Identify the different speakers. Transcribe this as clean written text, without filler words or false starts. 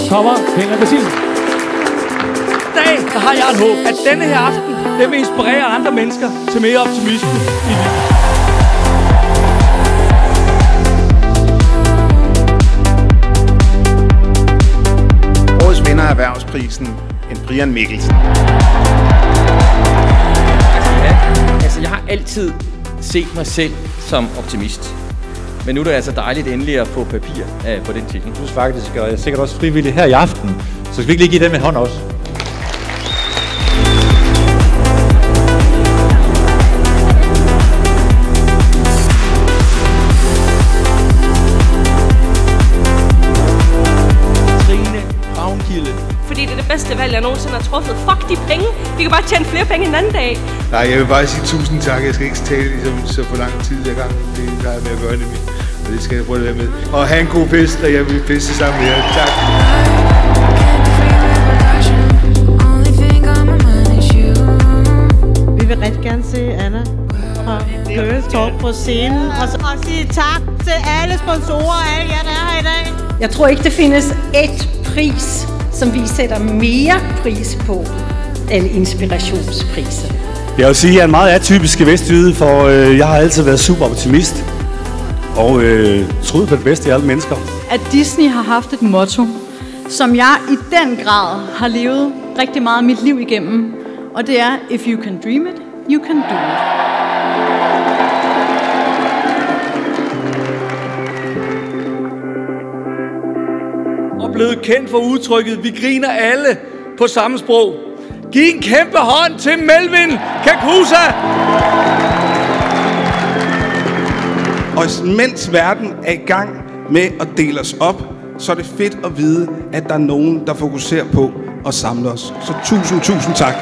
Speaker 1: kommer Henrik Massin.
Speaker 2: I dag der har jeg et håb, at denne her aften den vil inspirere andre mennesker til mere optimisme i livet.
Speaker 3: Årets vinder af erhvervsprisen, en Brian Mikkelsen.
Speaker 4: Altså, jeg har altid set mig selv som optimist. Men nu er det altså dejligt endelig at få papir på den titel.
Speaker 1: Jeg synes faktisk, og jeg er sikkert også frivillig her i aften, så skal vi ikke lige give dem en hånd også?
Speaker 2: Trine Ravnkilde.
Speaker 5: Fordi det er det bedste valg, jeg nogensinde har truffet. Fuck de penge. Vi kan bare tjene flere penge en anden dag.
Speaker 6: Nej, jeg vil bare sige tusind tak. Jeg skal ikke tale så for lang tid ad gangen. Det har jeg med at gøre nemlig. Og det skal jeg prøve at være med. Og have en god fest, og jeg vil feste sammen med jer. Tak.
Speaker 7: Vi vil rigtig gerne se Anna fra Girls Talk på scenen. Og så sige tak til alle sponsorer og alle jer, der er her i dag.
Speaker 8: Jeg tror ikke, det findes ét pris, som vi sætter mere pris på end inspirationspriser.
Speaker 9: Jeg vil sige, at jeg er en meget atypisk vestjyde, for jeg har altid været super optimist og troet på det bedste i alle mennesker.
Speaker 10: At Disney har haft et motto, som jeg i den grad har levet rigtig meget af mit liv igennem, og det er, if you can dream it, you can do it.
Speaker 2: Og blevet kendt for udtrykket, vi griner alle på samme sprog. Giv en kæmpe hånd til Melvin Kakusa!
Speaker 3: Og mens verden er i gang med at dele os op, så er det fedt at vide, at der er nogen, der fokuserer på at samle os. Så tusind tak.